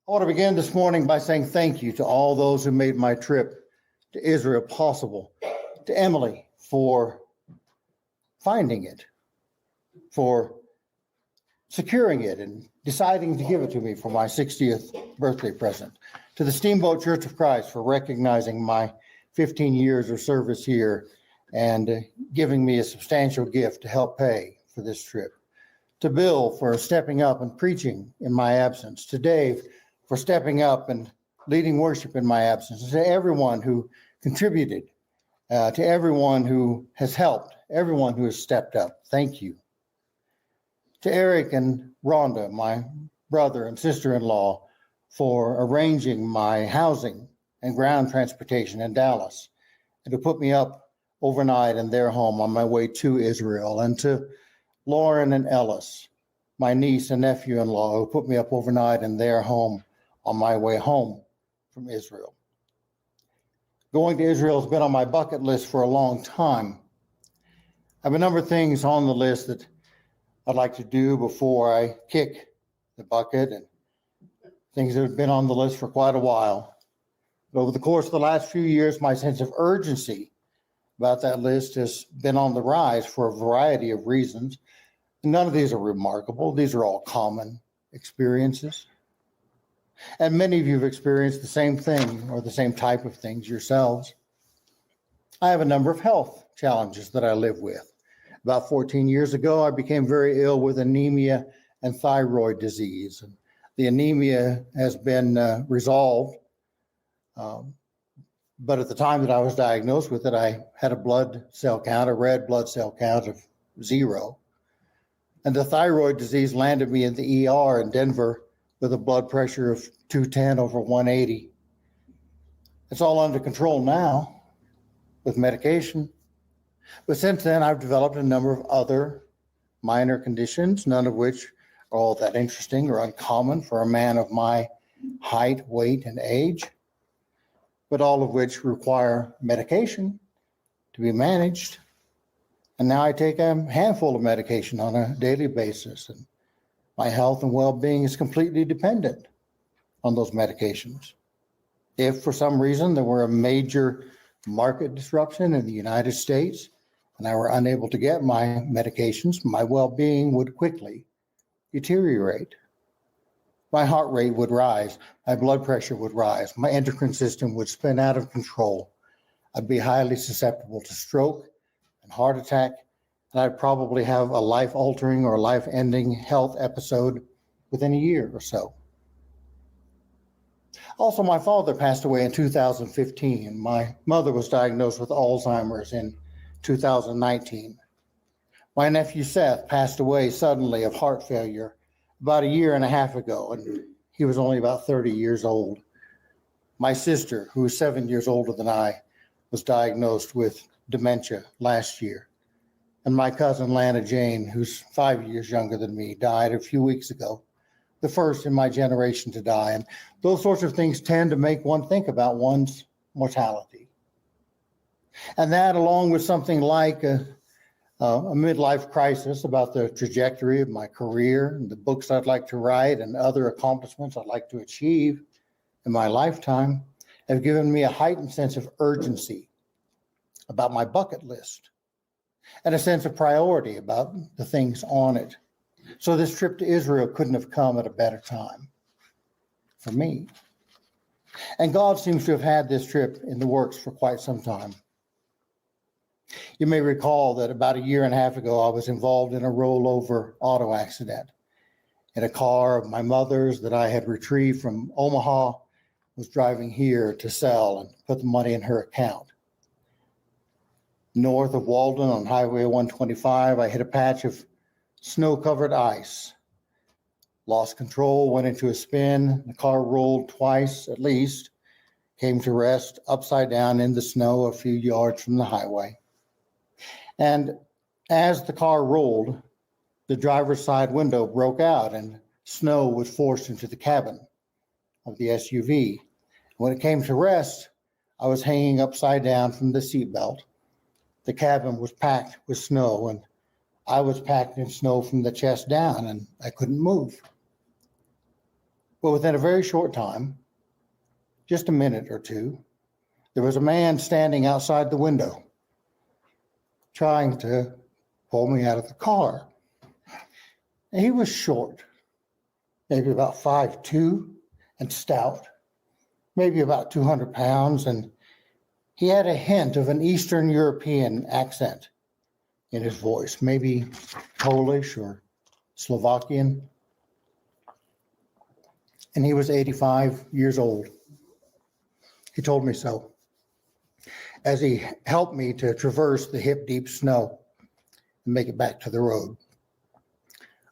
I want to begin this morning by saying thank you to all those who made my trip to Israel possible, to Emily for finding it, for securing it and deciding to give it to me for my 60th birthday present, to the Steamboat Church of Christ for recognizing my 15 years of service here and giving me a substantial gift to help pay for this trip, to Bill for stepping up and preaching in my absence, to Dave for stepping up and leading worship in my absence, to everyone who contributed, to everyone who has helped, everyone who has stepped up. Thank you. To Eric and Rhonda, my brother and sister-in-law, for arranging my housing and ground transportation in Dallas and to put me up overnight in their home on my way to Israel. And to Lauren and Ellis, my niece and nephew-in-law, who put me up overnight in their home on my way home from Israel. Going to Israel has been on my bucket list for a long time. I have a number of things on the list that I'd like to do before I kick the bucket, and things that have been on the list for quite a while. But over the course of the last few years, my sense of urgency about that list has been on the rise for a variety of reasons. None of these are remarkable. These are all common experiences. And many of you have experienced the same thing or the same type of things yourselves. I have a number of health challenges that I live with. About 14 years ago, I became very ill with anemia and thyroid disease. And the anemia has been resolved. But at the time that I was diagnosed with it, I had a blood cell count, a red blood cell count of 0. And the thyroid disease landed me in the ER in Denver with a blood pressure of 210 over 180. It's all under control now with medication. But since then, I've developed a number of other minor conditions, none of which are all that interesting or uncommon for a man of my height, weight, and age, but all of which require medication to be managed. And now I take a handful of medication on a daily basis, and my health and well-being is completely dependent on those medications. If for some reason there were a major market disruption in the United States and I were unable to get my medications, my well-being would quickly deteriorate. My heart rate would rise, my blood pressure would rise, my endocrine system would spin out of control. I'd be highly susceptible to stroke and heart attack, and I'd probably have a life-altering or life-ending health episode within a year or so. Also, my father passed away in 2015, and my mother was diagnosed with Alzheimer's in 2019. My nephew Seth passed away suddenly of heart failure about a year and a half ago, and he was only about 30 years old. My sister, who is 7 years older than I, was diagnosed with dementia last year. And my cousin Lana Jane, who's 5 years younger than me, died a few weeks ago, the first in my generation to die. And those sorts of things tend to make one think about one's mortality. And that, along with something like a midlife crisis about the trajectory of my career and the books I'd like to write and other accomplishments I'd like to achieve in my lifetime, have given me a heightened sense of urgency about my bucket list and a sense of priority about the things on it. So this trip to Israel couldn't have come at a better time for me. And God seems to have had this trip in the works for quite some time. You may recall that about a year and a half ago, I was involved in a rollover auto accident in a car of my mother's that I had retrieved from Omaha, was driving here to sell and put the money in her account. North of Walden on Highway 125, I hit a patch of snow-covered ice. Lost control, went into a spin. The car rolled twice at least, came to rest upside down in the snow a few yards from the highway. And as the car rolled, the driver's side window broke out and snow was forced into the cabin of the SUV. When it came to rest, I was hanging upside down from the seatbelt. The cabin was packed with snow, and I was packed in snow from the chest down, and I couldn't move. But within a very short time, just a minute or two, there was a man standing outside the window trying to pull me out of the car. And he was short, maybe about 5'2", and stout, maybe about 200 pounds, and he had a hint of an Eastern European accent in his voice, maybe Polish or Slovakian. And he was 85 years old. He told me so as he helped me to traverse the hip-deep snow and make it back to the road.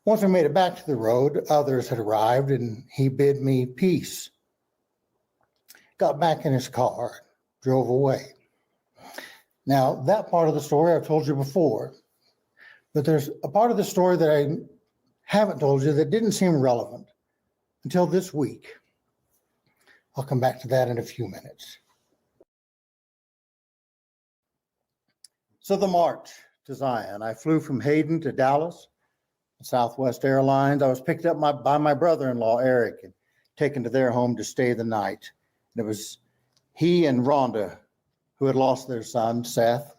Once I made it back to the road, others had arrived, and he bid me peace. Got back in his car, drove away. Now, that part of the story I've told you before, but there's a part of the story that I haven't told you that didn't seem relevant until this week. I'll come back to that in a few minutes. So the march to Zion. I flew from Hayden to Dallas, Southwest Airlines. I was picked up by my brother-in-law, Eric, and taken to their home to stay the night. And it was he and Rhonda, who had lost their son, Seth,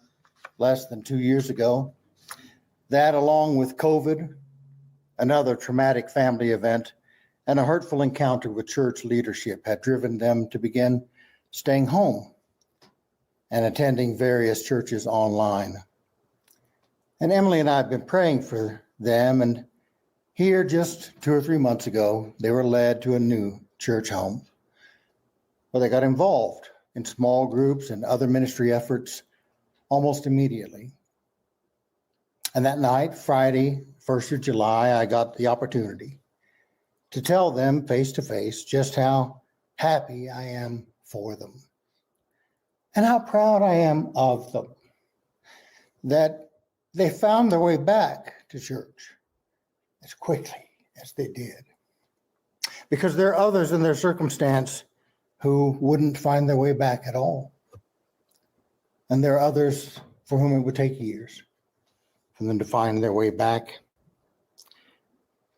less than 2 years ago. That, along with COVID, another traumatic family event, and a hurtful encounter with church leadership had driven them to begin staying home and attending various churches online. And Emily and I have been praying for them, and here just 2 or 3 months ago, they were led to a new church home where they got involved in small groups and other ministry efforts almost immediately. And that night, Friday, 1st of July, I got the opportunity to tell them face to face just how happy I am for them and how proud I am of them, that they found their way back to church as quickly as they did. Because there are others in their circumstance who wouldn't find their way back at all. And there are others for whom it would take years for them to find their way back.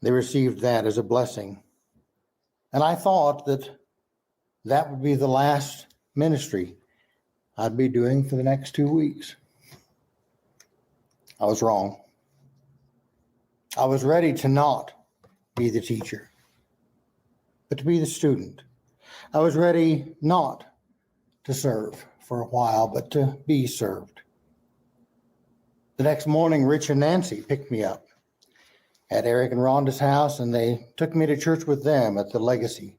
They received that as a blessing. And I thought that that would be the last ministry I'd be doing for the next 2 weeks. I was wrong. I was ready to not be the teacher, but to be the student. I was ready not to serve for a while, but to be served. The next morning, Rich and Nancy picked me up at Eric and Rhonda's house, and they took me to church with them at the Legacy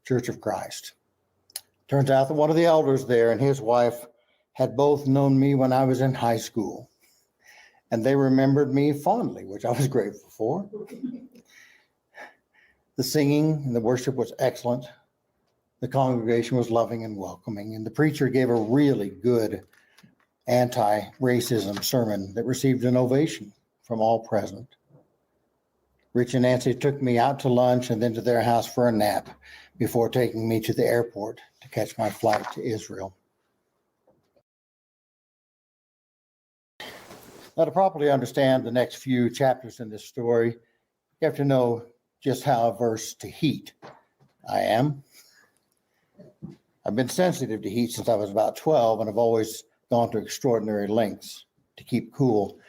Church of Christ. Turns out that one of the elders there and his wife had both known me when I was in high school, and they remembered me fondly, which I was grateful for. The singing and the worship was excellent. The congregation was loving and welcoming, and the preacher gave a really good anti-racism sermon that received an ovation from all present. Rich and Nancy took me out to lunch and then to their house for a nap before taking me to the airport to catch my flight to Israel. Now, to properly understand the next few chapters in this story, you have to know just how averse to heat I am. I've been sensitive to heat since I was about 12, and I've always gone to extraordinary lengths to keep cool.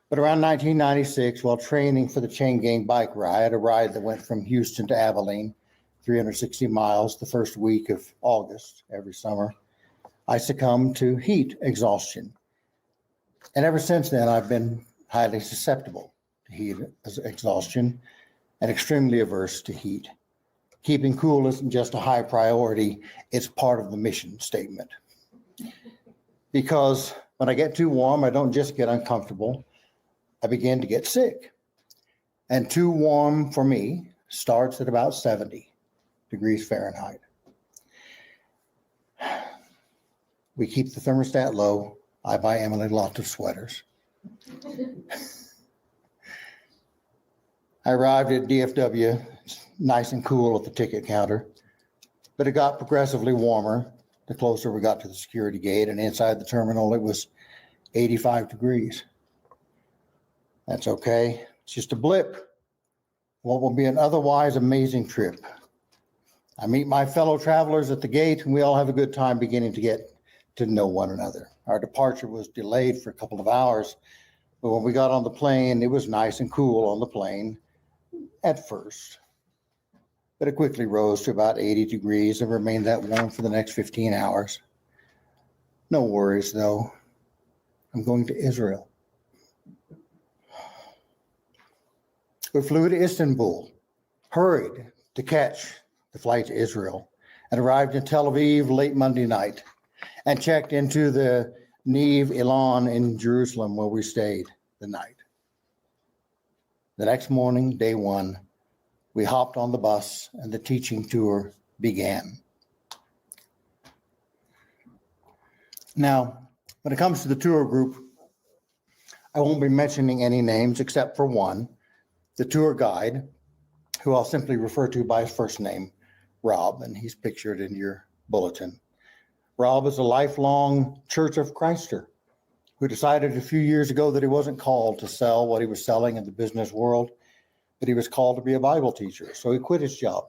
But around 1996, while training for the Chain Gang bike ride, a ride that went from Houston to Abilene, 360 miles the first week of August every summer, I succumbed to heat exhaustion. And ever since then, I've been highly susceptible to heat exhaustion and extremely averse to heat. Keeping cool isn't just a high priority, it's part of the mission statement. Because when I get too warm, I don't just get uncomfortable, I begin to get sick. And too warm for me starts at about 70 degrees Fahrenheit. We keep the thermostat low. I buy Emily lots of sweaters. I arrived at DFW, nice and cool at the ticket counter, but it got progressively warmer the closer we got to the security gate, and inside the terminal, it was 85 degrees. That's okay. It's just a blip. what will be an otherwise amazing trip. I meet my fellow travelers at the gate, and we all have a good time beginning to get to know one another. Our departure was delayed for a couple of hours, but when we got on the plane, it was nice and cool on the plane at first. But it quickly rose to about 80 degrees and remained that warm for the next 15 hours. No worries, though. I'm going to Israel. We flew to Istanbul, hurried to catch the flight to Israel, and arrived in Tel Aviv late Monday night, and checked into the Neve Ilan in Jerusalem, where we stayed the night. The next morning, day one, we hopped on the bus and the teaching tour began. Now, when it comes to the tour group, I won't be mentioning any names except for one, the tour guide, who I'll simply refer to by his first name, Rob, and he's pictured in your bulletin. Rob is a lifelong Church of Christer who decided a few years ago that he wasn't called to sell what he was selling in the business world, but he was called to be a Bible teacher. So he quit his job,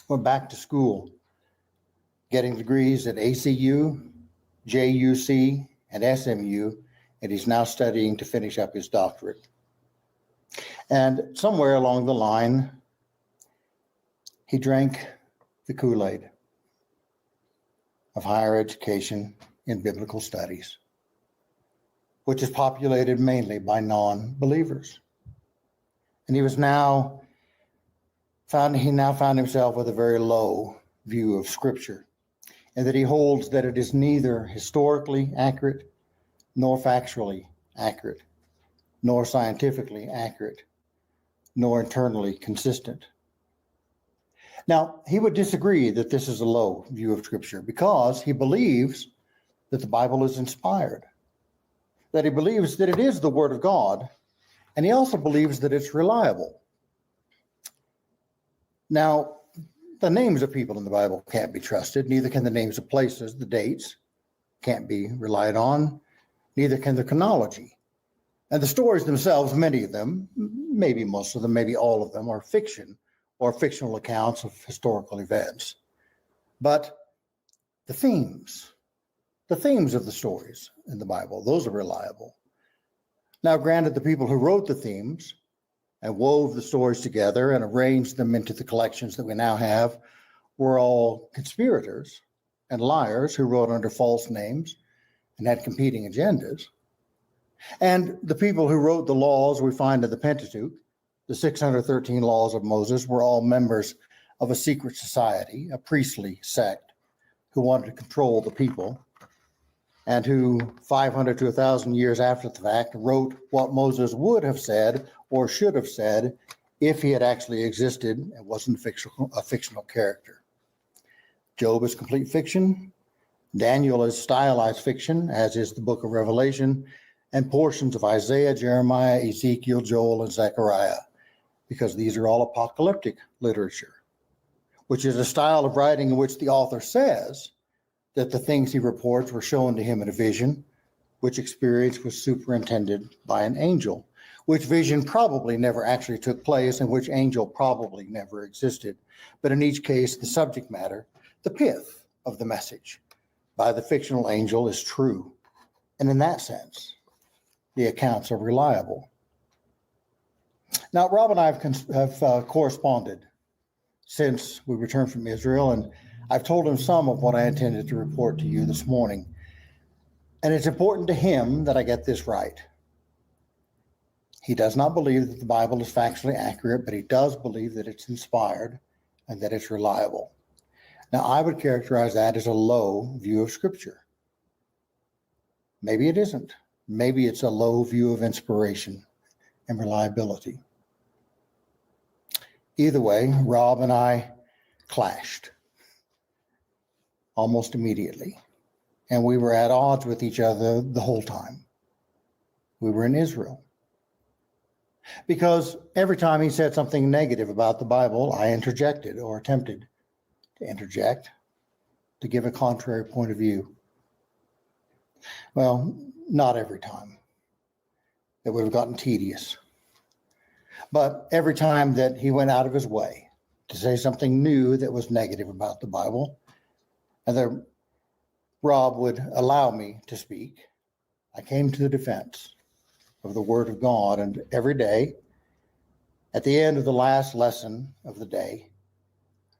went back to school, getting degrees at ACU, JUC, and SMU, and he's now studying to finish up his doctorate. And somewhere along the line, he drank the Kool-Aid of higher education in biblical studies, which is populated mainly by non-believers. And he now found himself with a very low view of Scripture, and that he holds that it is neither historically accurate, nor factually accurate, nor scientifically accurate, nor internally consistent. Now, he would disagree that this is a low view of Scripture because he believes that the Bible is inspired, that he believes that it is the Word of God, and he also believes that it's reliable. Now, the names of people in the Bible can't be trusted, neither can the names of places, the dates can't be relied on, neither can the chronology. And the stories themselves, many of them, maybe most of them, maybe all of them, are fiction or fictional accounts of historical events. But the themes of the stories in the Bible, those are reliable. Now, granted, the people who wrote the themes and wove the stories together and arranged them into the collections that we now have were all conspirators and liars who wrote under false names and had competing agendas. And the people who wrote the laws we find in the Pentateuch, the 613 laws of Moses, were all members of a secret society, a priestly sect, who wanted to control the people, and who 500 to 1,000 years after the fact wrote what Moses would have said or should have said if he had actually existed and wasn't a fictional character. Job is complete fiction. Daniel is stylized fiction, as is the book of Revelation, and portions of Isaiah, Jeremiah, Ezekiel, Joel, and Zechariah, because these are all apocalyptic literature, which is a style of writing in which the author says that the things he reports were shown to him in a vision, which experience was superintended by an angel, which vision probably never actually took place and which angel probably never existed. But in each case, the subject matter, the pith of the message by the fictional angel is true. And in that sense, the accounts are reliable. Now, Rob and I have corresponded since we returned from Israel, and I've told him some of what I intended to report to you this morning. And it's important to him that I get this right. He does not believe that the Bible is factually accurate, but he does believe that it's inspired and that it's reliable. Now, I would characterize that as a low view of Scripture. Maybe it isn't. Maybe it's a low view of inspiration and reliability. Either way, Rob and I clashed almost immediately, and we were at odds with each other the whole time. We were in Israel. Because every time he said something negative about the Bible, I interjected or attempted to interject to give a contrary point of view. Well, not every time. It would have gotten tedious. But every time that he went out of his way to say something new that was negative about the Bible, and that Rob would allow me to speak, I came to the defense of the Word of God. And every day, at the end of the last lesson of the day,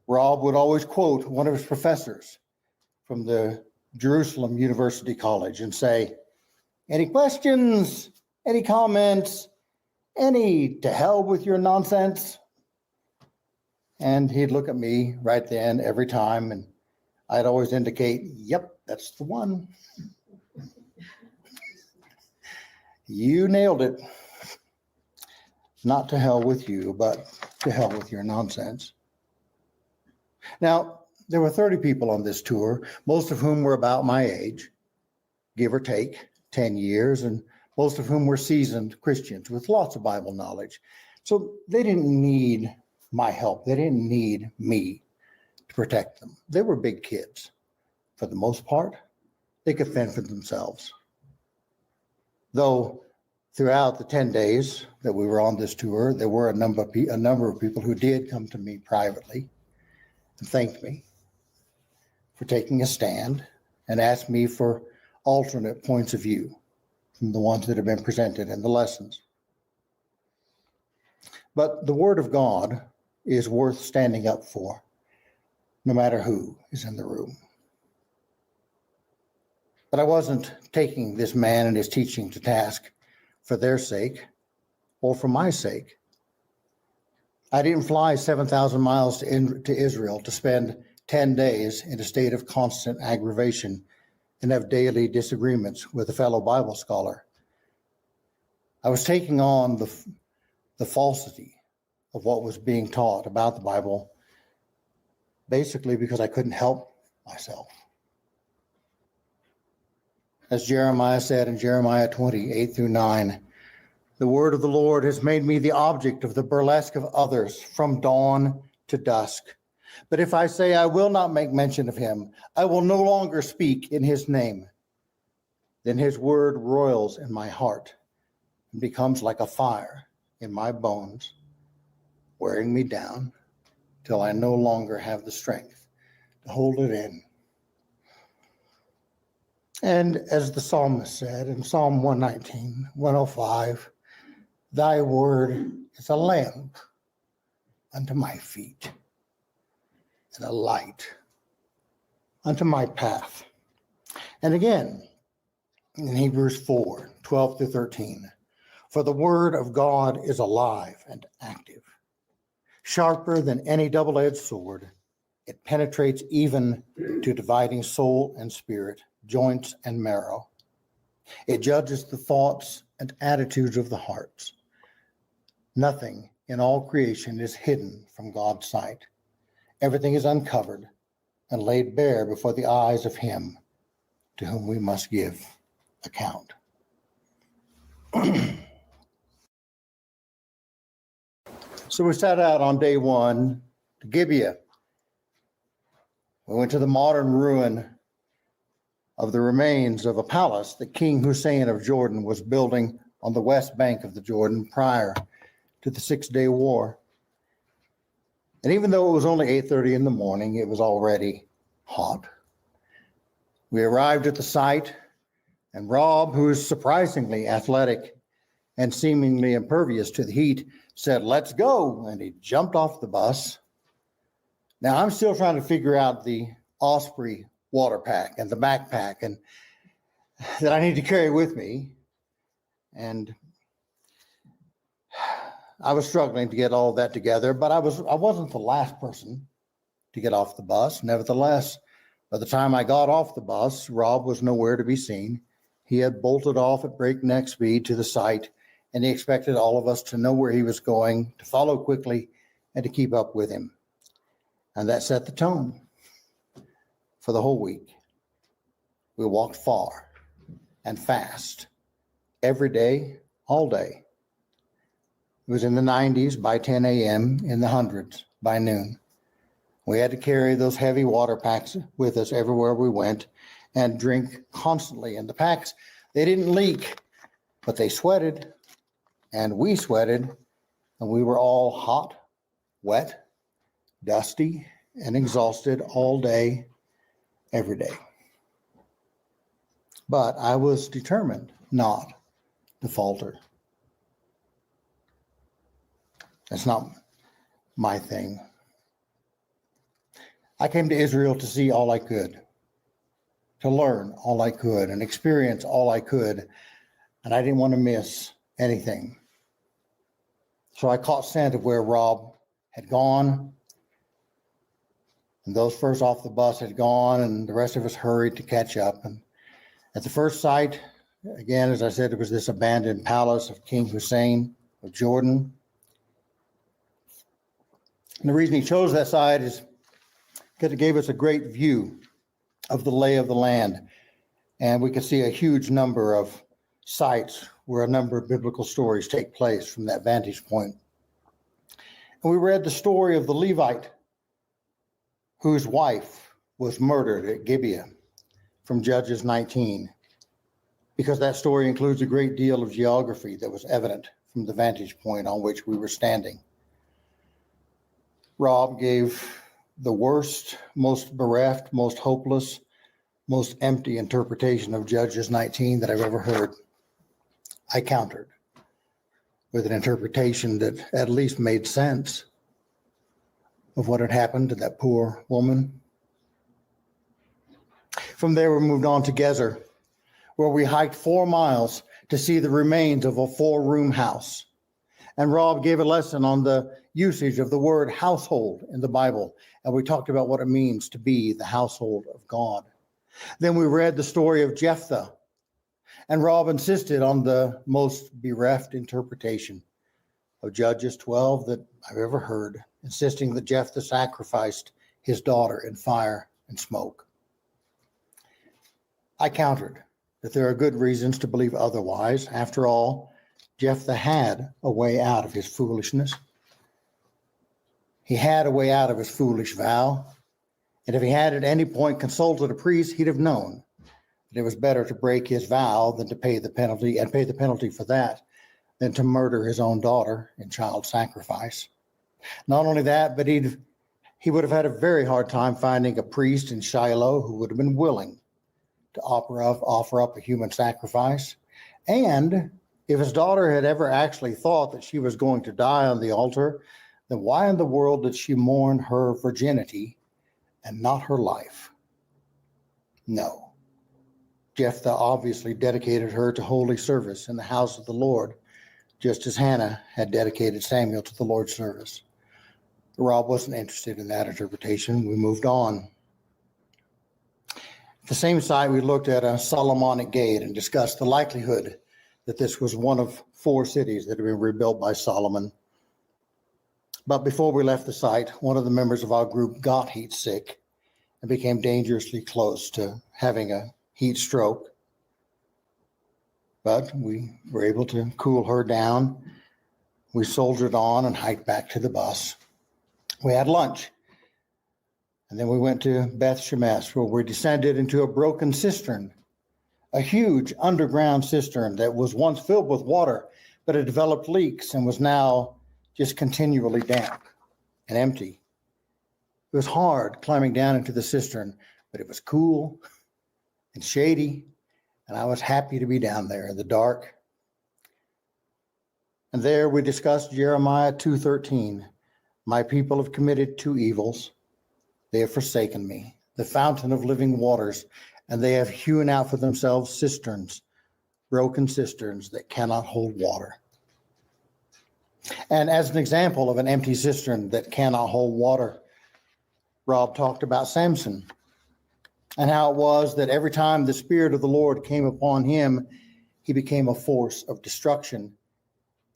Rob would always quote one of his professors from the Jerusalem University College and say, "Any questions? Any comments? Any to hell with your nonsense?" And he'd look at me right then every time, and I'd always indicate, "Yep, that's the one. You nailed it. Not to hell with you, but to hell with your nonsense." Now, there were 30 people on this tour, most of whom were about my age, give or take 10 years, and most of whom were seasoned Christians with lots of Bible knowledge. So they didn't need my help. They didn't need me to protect them. They were big kids. For the most part, they could fend for themselves. Though throughout the 10 days that we were on this tour, there were a number of people who did come to me privately and thanked me for taking a stand and asked me for alternate points of view from the ones that have been presented in the lessons. But the Word of God is worth standing up for, no matter who is in the room. But I wasn't taking this man and his teaching to task for their sake or for my sake. I didn't fly 7,000 miles to Israel to spend 10 days in a state of constant aggravation and have daily disagreements with a fellow Bible scholar. I was taking on the falsity of what was being taught about the Bible, basically because I couldn't help myself. As Jeremiah said in Jeremiah 20:8-9, "The word of the Lord has made me the object of the burlesque of others from dawn to dusk. But if I say I will not make mention of him, I will no longer speak in his name. Then his word roils in my heart and becomes like a fire in my bones, wearing me down till I no longer have the strength to hold it in." And as the psalmist said in Psalm 119, 105, "Thy word is a lamp unto my feet and a light unto my path." And again, in Hebrews 4:12-13, "For the word of God is alive and active, sharper than any double-edged sword. It penetrates even to dividing soul and spirit, joints and marrow. It judges the thoughts and attitudes of the hearts. Nothing in all creation is hidden from God's sight. Everything is uncovered and laid bare before the eyes of him to whom we must give account." So we set out on day one to Gibeah. We went to the modern ruin of the remains of a palace that King Hussein of Jordan was building on the west bank of the Jordan prior to the 6-day war. And even though it was only 8:30 in the morning, it was already hot. We arrived at the site, and Rob, who is surprisingly athletic and seemingly impervious to the heat, said, "Let's go," and he jumped off the bus. Now, I'm still trying to figure out the Osprey water pack and the backpack and that I need to carry with me. And I was struggling to get all of that together, but I wasn't the last person to get off the bus. Nevertheless, by the time I got off the bus, Rob was nowhere to be seen. He had bolted off at breakneck speed to the site, and he expected all of us to know where he was going, to follow quickly, and to keep up with him. And that set the tone for the whole week. We walked far and fast, every day, all day. It was in the 90s by 10 a.m., in the hundreds by noon. We had to carry those heavy water packs with us everywhere we went and drink constantly. And the packs, they didn't leak, but they sweated, and we sweated, And we were all hot, wet, dusty, and exhausted all day, every day. But I was determined not to falter. That's not my thing. I came to Israel to see all I could, to learn all I could, and experience all I could, and I didn't want to miss anything. So I caught scent of where Rob had gone, and those first off the bus had gone, and the rest of us hurried to catch up. And at the first sight, again, as I said, it was this abandoned palace of King Hussein of Jordan. And the reason he chose that site is because it gave us a great view of the lay of the land. And we could see a huge number of sites where a number of biblical stories take place from that vantage point. And we read the story of the Levite whose wife was murdered at Gibeah from Judges 19, because that story includes a great deal of geography that was evident from the vantage point on which we were standing. Rob gave the worst, most bereft, most hopeless, most empty interpretation of Judges 19 that I've ever heard. I countered with an interpretation that at least made sense of what had happened to that poor woman. From there, we moved on to Gezer, where we hiked 4 miles to see the remains of a 4-room house. And Rob gave a lesson on the usage of the word household in the Bible. And we talked about what it means to be the household of God. Then we read the story of Jephthah. And Rob insisted on the most bereft interpretation of Judges 12 that I've ever heard, insisting that Jephthah sacrificed his daughter in fire and smoke. I countered that there are good reasons to believe otherwise. After all, Jephthah had a way out of his foolishness. He had a way out of his foolish vow. And if he had at any point consulted a priest, he'd have known that it was better to break his vow than to pay the penalty, and pay the penalty for that, than to murder his own daughter in child sacrifice. Not only that, but he would have had a very hard time finding a priest in Shiloh who would have been willing to offer up a human sacrifice. And if his daughter had ever actually thought that she was going to die on the altar, then why in the world did she mourn her virginity and not her life? No. Jephthah obviously dedicated her to holy service in the house of the Lord, just as Hannah had dedicated Samuel to the Lord's service. Rob wasn't interested in that interpretation. We moved on. At the same site, we looked at a Solomonic gate and discussed the likelihood that this was one of 4 cities that had been rebuilt by Solomon. But before we left the site, one of the members of our group got heat sick and became dangerously close to having a heat stroke. But we were able to cool her down. We soldiered on and hiked back to the bus. We had lunch. And then we went to Beth Shemesh, where we descended into a broken cistern, a huge underground cistern that was once filled with water, but had developed leaks and was now just continually damp and empty. It was hard climbing down into the cistern, but it was cool and shady, and I was happy to be down there in the dark. And there we discussed Jeremiah 2:13. My people have committed 2 evils. They have forsaken me, the fountain of living waters, and they have hewn out for themselves cisterns, broken cisterns that cannot hold water. And as an example of an empty cistern that cannot hold water, Rob talked about Samson and how it was that every time the Spirit of the Lord came upon him, he became a force of destruction,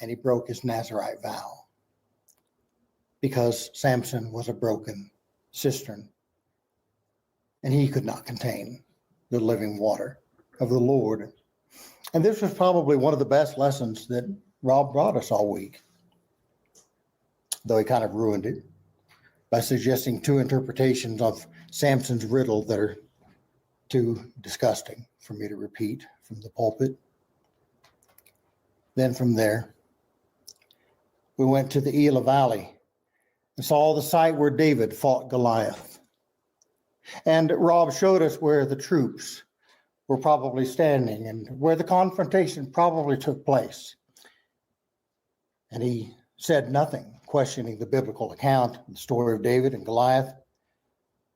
and he broke his Nazirite vow because Samson was a broken cistern and he could not contain the living water of the Lord. And this was probably one of the best lessons that Rob brought us all week, though he kind of ruined it by suggesting 2 interpretations of Samson's riddle that are too disgusting for me to repeat from the pulpit. Then from there, we went to the Elah Valley and saw the site where David fought Goliath. And Rob showed us where the troops were probably standing and where the confrontation probably took place. And he said nothing, questioning the biblical account, the story of David and Goliath.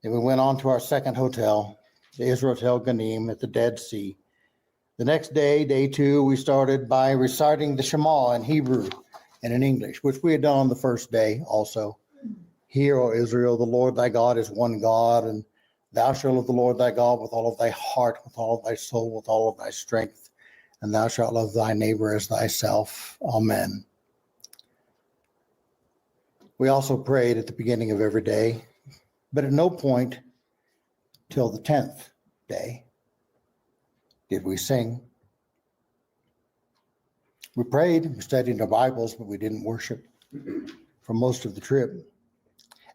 And we went on to our second hotel, the Israel Ganim at the Dead Sea. The next day, day 2, we started by reciting the Shema in Hebrew and in English, which we had done on the first day also. Hear, O Israel, the Lord thy God is one God, and thou shalt love the Lord thy God with all of thy heart, with all of thy soul, with all of thy strength, and thou shalt love thy neighbor as thyself. Amen. We also prayed at the beginning of every day, but at no point till the 10th day did we sing. We prayed, we studied our Bibles, but we didn't worship for most of the trip.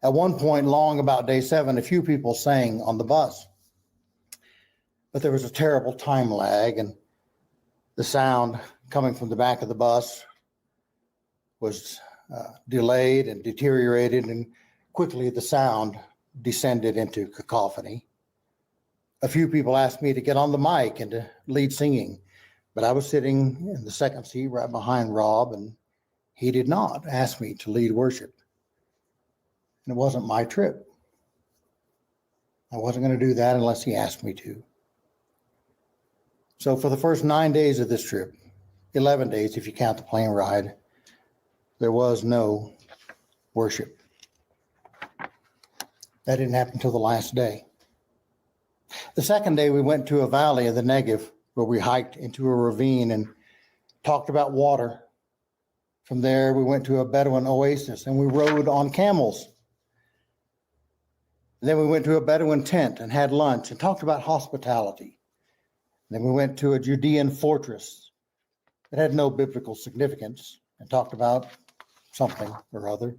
At one point, long about day 7, a few people sang on the bus, but there was a terrible time lag, and the sound coming from the back of the bus was delayed and deteriorated, and quickly the sound descended into cacophony. A few people asked me to get on the mic and to lead singing, but I was sitting in the second seat right behind Rob, and he did not ask me to lead worship. And it wasn't my trip. I wasn't going to do that unless he asked me to. So for the first 9 days of this trip, 11 days if you count the plane ride, there was no worship. That didn't happen until the last day. The second day, we went to a valley of the Negev where we hiked into a ravine and talked about water. From there, we went to a Bedouin oasis and we rode on camels. Then we went to a Bedouin tent and had lunch and talked about hospitality. Then we went to a Judean fortress that had no biblical significance and talked about something or other.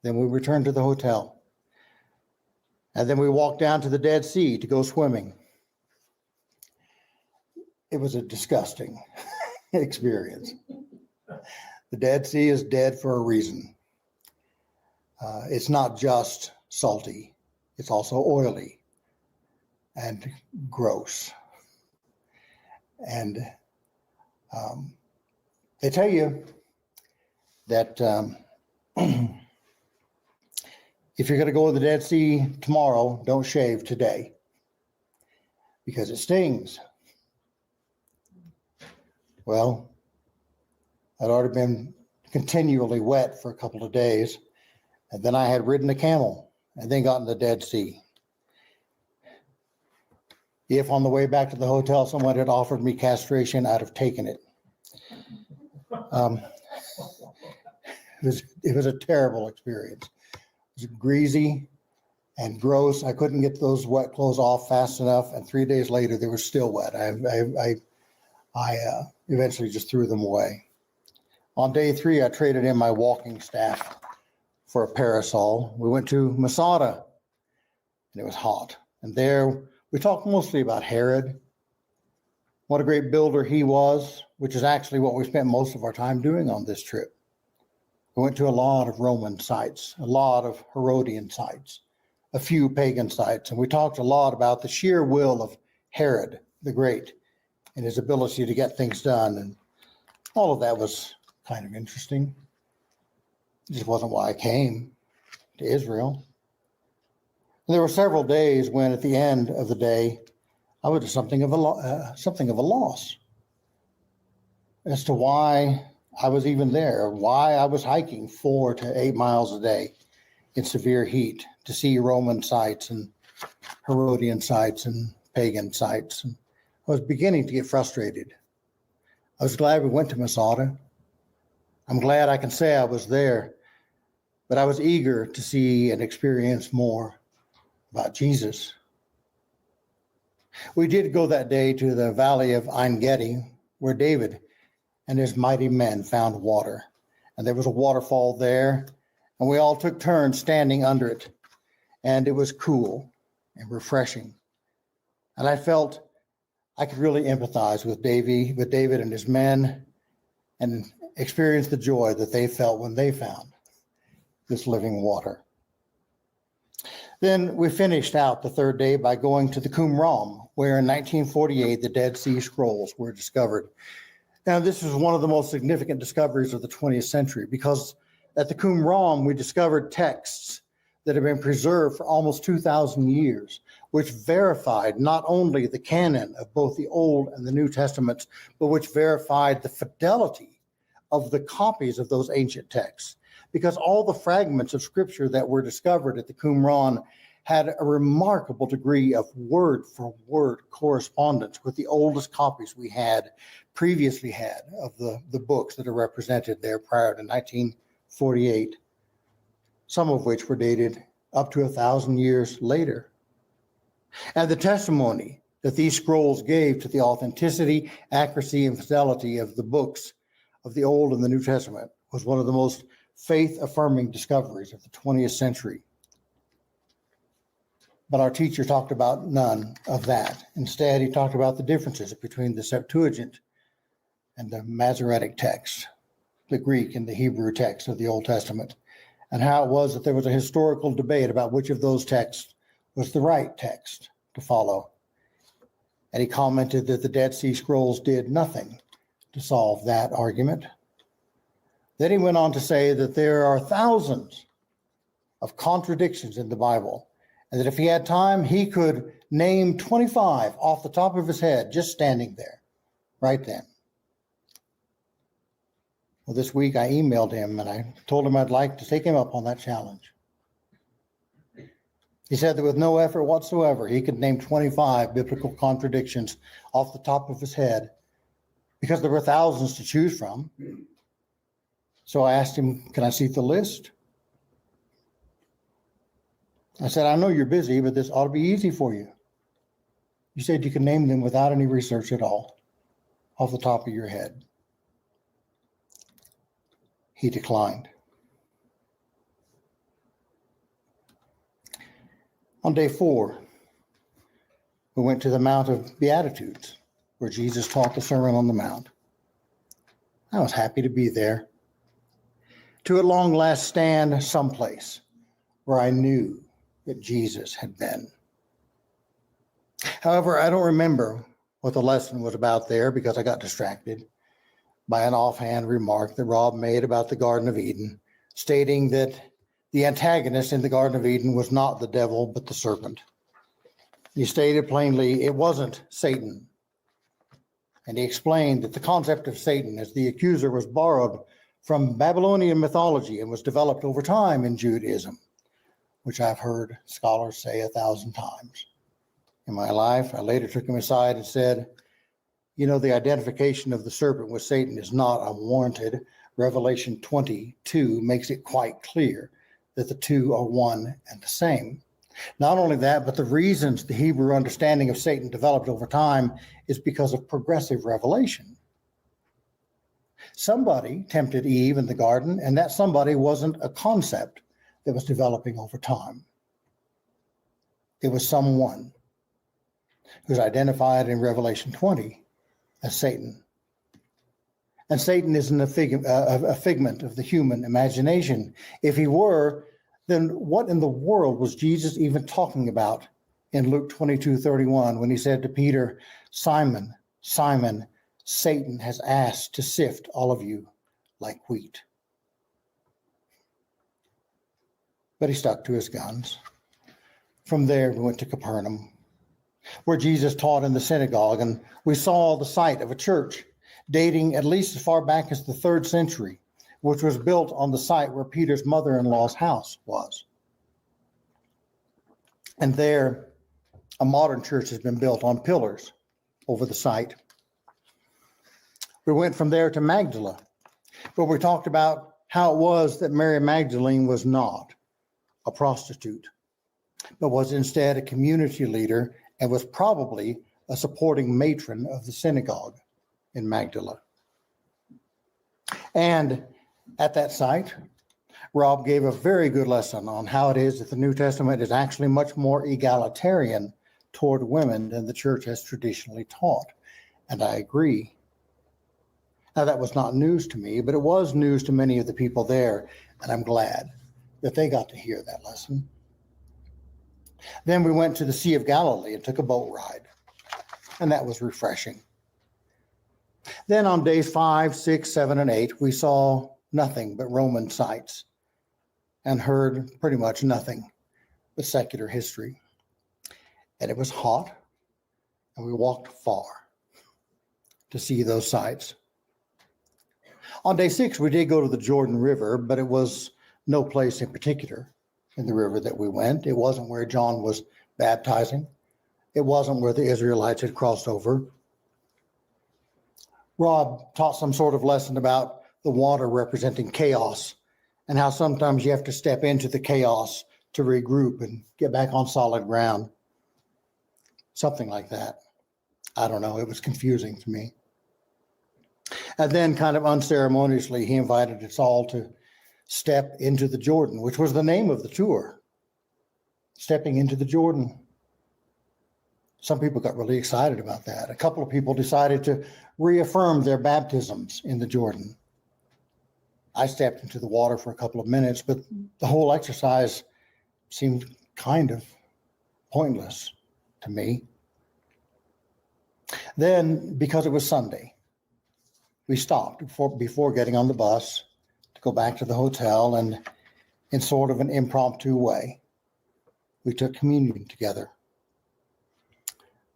Then we returned to the hotel. And then we walked down to the Dead Sea to go swimming. It was a disgusting experience. The Dead Sea is dead for a reason. It's not just salty, it's also oily and gross. And they tell you that if you're going to go to the Dead Sea tomorrow, don't shave today because it stings. Well, I'd already been continually wet for a couple of days, and then I had ridden a camel and then got in the Dead Sea. If on the way back to the hotel someone had offered me castration, I'd have taken it. It was a terrible experience. It was greasy and gross. I couldn't get those wet clothes off fast enough, and 3 days later they were still wet. I eventually just threw them away. On day 3, I traded in my walking staff for a parasol. We went to Masada, and it was hot. And there we talked mostly about Herod, what a great builder he was, which is actually what we spent most of our time doing on this trip. We went to a lot of Roman sites, a lot of Herodian sites, a few pagan sites, and we talked a lot about the sheer will of Herod the Great and his ability to get things done. And all of that was kind of interesting. It just wasn't why I came to Israel. And there were several days when at the end of the day, I was something of a loss as to why I was even there, why I was hiking 4 to 8 miles a day in severe heat to see Roman sites and Herodian sites and pagan sites. And I was beginning to get frustrated. I was glad we went to Masada. I'm glad I can say I was there, but I was eager to see and experience more about Jesus. We did go that day to the valley of Ein Gedi, where David and his mighty men found water. And there was a waterfall there, and we all took turns standing under it. And it was cool and refreshing. And I felt I could really empathize with David and his men, and experience the joy that they felt when they found this living water. Then we finished out the third day by going to the Qumran, where in 1948 the Dead Sea Scrolls were discovered. Now, this is one of the most significant discoveries of the 20th century because at the Qumran we discovered texts that have been preserved for almost 2,000 years, which verified not only the canon of both the Old and the New Testaments, but which verified the fidelity of the copies of those ancient texts. Because all the fragments of scripture that were discovered at the Qumran had a remarkable degree of word-for-word correspondence with the oldest copies we had previously had of the books that are represented there prior to 1948, some of which were dated up to 1,000 years later. And the testimony that these scrolls gave to the authenticity, accuracy, and fidelity of the books of the Old and the New Testament was one of the most faith-affirming discoveries of the 20th century. But our teacher talked about none of that. Instead, he talked about the differences between the Septuagint and the Masoretic text, the Greek and the Hebrew text of the Old Testament, and how it was that there was a historical debate about which of those texts was the right text to follow. And he commented that the Dead Sea Scrolls did nothing to solve that argument. Then he went on to say that there are thousands of contradictions in the Bible, and that if he had time, he could name 25 off the top of his head, just standing there, right then. Well, this week I emailed him and I told him I'd like to take him up on that challenge. He said that with no effort whatsoever, he could name 25 biblical contradictions off the top of his head because there were thousands to choose from. So I asked him, can I see the list? I said, I know you're busy, but this ought to be easy for you. You said you can name them without any research at all, off the top of your head. He declined. On day 4, we went to the Mount of Beatitudes, where Jesus taught the Sermon on the Mount. I was happy to be there, to at long last stand someplace where I knew that Jesus had been. However, I don't remember what the lesson was about there because I got distracted by an offhand remark that Rob made about the Garden of Eden, stating that the antagonist in the Garden of Eden was not the devil, but the serpent. He stated plainly it wasn't Satan. And he explained that the concept of Satan as the accuser was borrowed from Babylonian mythology and was developed over time in Judaism, which I've heard scholars say 1,000 times. In my life, I later took him aside and said, you know, the identification of the serpent with Satan is not unwarranted. Revelation 22 makes it quite clear that the two are one and the same. Not only that, but the reasons the Hebrew understanding of Satan developed over time is because of progressive revelation. Somebody tempted Eve in the garden, and that somebody wasn't a concept that was developing over time. It was someone who's identified in Revelation 20 as Satan. And Satan isn't a figment of the human imagination. If he were, then what in the world was Jesus even talking about in Luke 22:31 when he said to Peter, Simon, Simon, Satan has asked to sift all of you like wheat. But he stuck to his guns. From there, we went to Capernaum, where Jesus taught in the synagogue, and we saw the site of a church dating at least as far back as the 3rd century, which was built on the site where Peter's mother-in-law's house was. And there, a modern church has been built on pillars over the site. We went from there to Magdala, where we talked about how it was that Mary Magdalene was not a prostitute, but was instead a community leader and was probably a supporting matron of the synagogue in Magdala. And at that site, Rob gave a very good lesson on how it is that the New Testament is actually much more egalitarian toward women than the church has traditionally taught. And I agree. Now, that was not news to me, but it was news to many of the people there, and I'm glad that they got to hear that lesson. Then we went to the Sea of Galilee and took a boat ride, and that was refreshing. Then on days 5, 6, 7, and 8, we saw nothing but Roman sights and heard pretty much nothing but secular history. And it was hot, and we walked far to see those sights. On day 6, we did go to the Jordan River, but it was no place in particular in the river that we went. It wasn't where John was baptizing. It wasn't where the Israelites had crossed over. Rob taught some sort of lesson about the water representing chaos and how sometimes you have to step into the chaos to regroup and get back on solid ground. Something like that. I don't know. It was confusing to me. And then kind of unceremoniously, he invited us all to step into the Jordan, which was the name of the tour. Stepping into the Jordan. Some people got really excited about that. A couple of people decided to reaffirm their baptisms in the Jordan. I stepped into the water for a couple of minutes, but the whole exercise seemed kind of pointless to me. Then, because it was Sunday, we stopped before getting on the bus to go back to the hotel, and in sort of an impromptu way, we took communion together.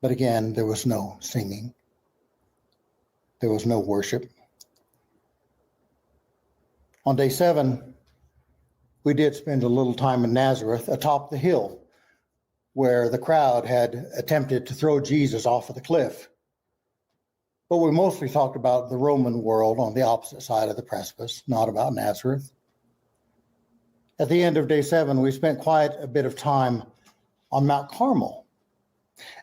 But again, there was no singing. There was no worship. On day 7, we did spend a little time in Nazareth atop the hill where the crowd had attempted to throw Jesus off of the cliff. But we mostly talked about the Roman world on the opposite side of the precipice, not about Nazareth. At the end of day 7, we spent quite a bit of time on Mount Carmel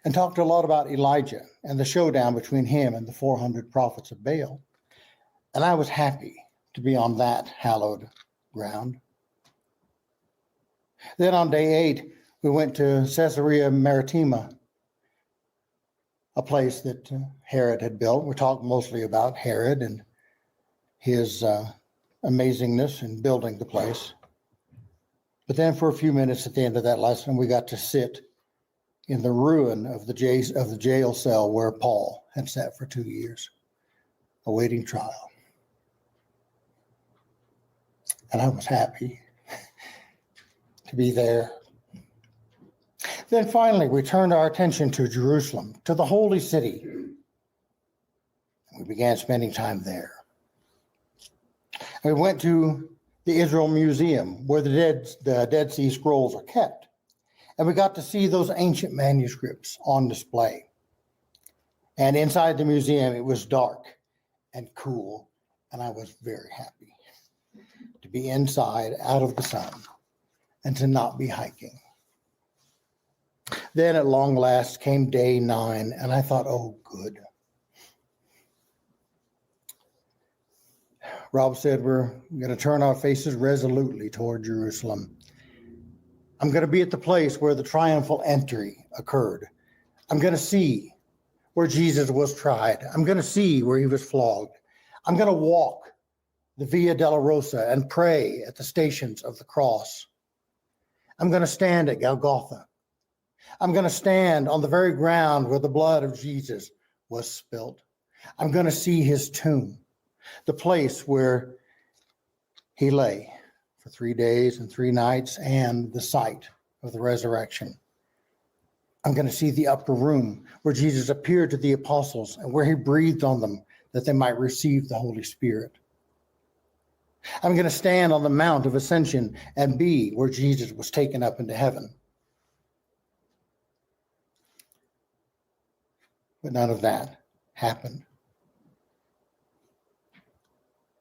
and talked a lot about Elijah and the showdown between him and the 400 prophets of Baal. And I was happy to be on that hallowed ground. Then on day 8, we went to Caesarea Maritima, a place that Herod had built. We talked mostly about Herod and his amazingness in building the place. But then for a few minutes at the end of that lesson, we got to sit in the ruin of the jail cell where Paul had sat for 2 years, awaiting trial. And I was happy to be there. Then finally, we turned our attention to Jerusalem, to the holy city. We began spending time there. We went to the Israel Museum, where the Dead Sea Scrolls are kept. And we got to see those ancient manuscripts on display. And inside the museum, it was dark and cool, and I was very happy to be inside, out of the sun, and to not be hiking. Then at long last came day 9, and I thought, oh, good. Rob said we're going to turn our faces resolutely toward Jerusalem. I'm going to be at the place where the triumphal entry occurred. I'm going to see where Jesus was tried. I'm going to see where he was flogged. I'm going to walk the Via Dolorosa and pray at the stations of the cross. I'm going to stand at Golgotha. I'm going to stand on the very ground where the blood of Jesus was spilt. I'm going to see his tomb, the place where he lay for 3 days and 3 nights, and the site of the resurrection. I'm going to see the upper room where Jesus appeared to the apostles and where he breathed on them that they might receive the Holy Spirit. I'm going to stand on the Mount of Ascension and be where Jesus was taken up into heaven. But none of that happened.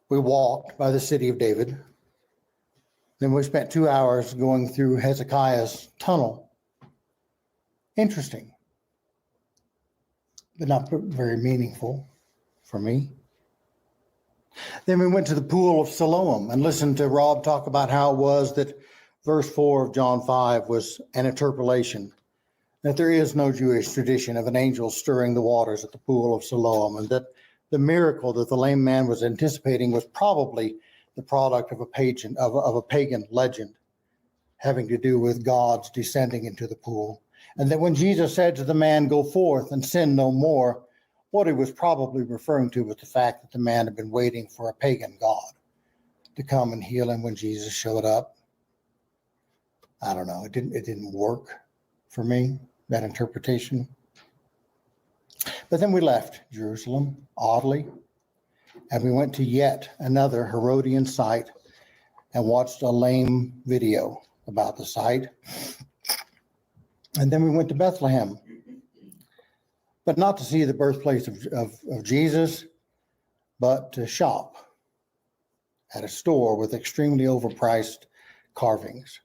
We walked by the city of David. Then we spent 2 hours going through Hezekiah's tunnel. Interesting, but not very meaningful for me. Then we went to the pool of Siloam and listened to Rob talk about how it was that verse 4 of John 5 was an interpolation, that there is no Jewish tradition of an angel stirring the waters at the pool of Siloam, and that the miracle that the lame man was anticipating was probably the product of a pagan legend having to do with gods descending into the pool. And that when Jesus said to the man, "Go forth and sin no more," what he was probably referring to was the fact that the man had been waiting for a pagan god to come and heal him when Jesus showed up. I don't know. It didn't work for me, that interpretation. But then we left Jerusalem, oddly, and we went to yet another Herodian site and watched a lame video about the site. And then we went to Bethlehem, but not to see the birthplace of Jesus, but to shop at a store with extremely overpriced carvings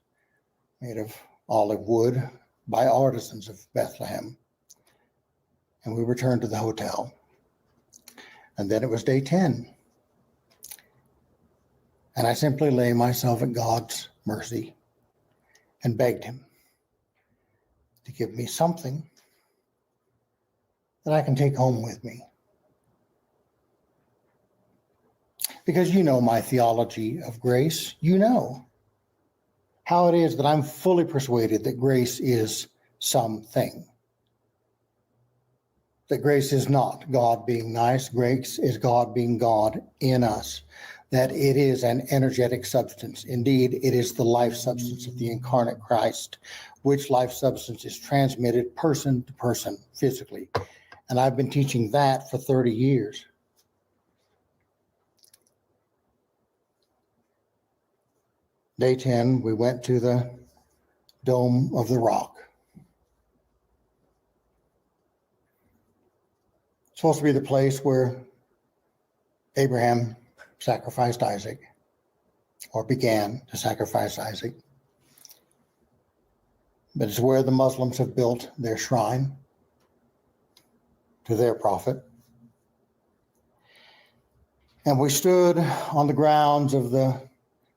made of olive wood by artisans of Bethlehem. And we returned to the hotel. And then it was day 10. And I simply lay myself at God's mercy and begged him to give me something that I can take home with me. Because you know my theology of grace. You know how it is that I'm fully persuaded that grace is something. That grace is not God being nice. Grace is God being God in us. That it is an energetic substance. Indeed, it is the life substance of the incarnate Christ, which life substance is transmitted person to person physically. And I've been teaching that for 30 years. Day 10, we went to the Dome of the Rock. Supposed to be the place where Abraham sacrificed Isaac, or began to sacrifice Isaac. But it's where the Muslims have built their shrine to their prophet. And we stood on the grounds of the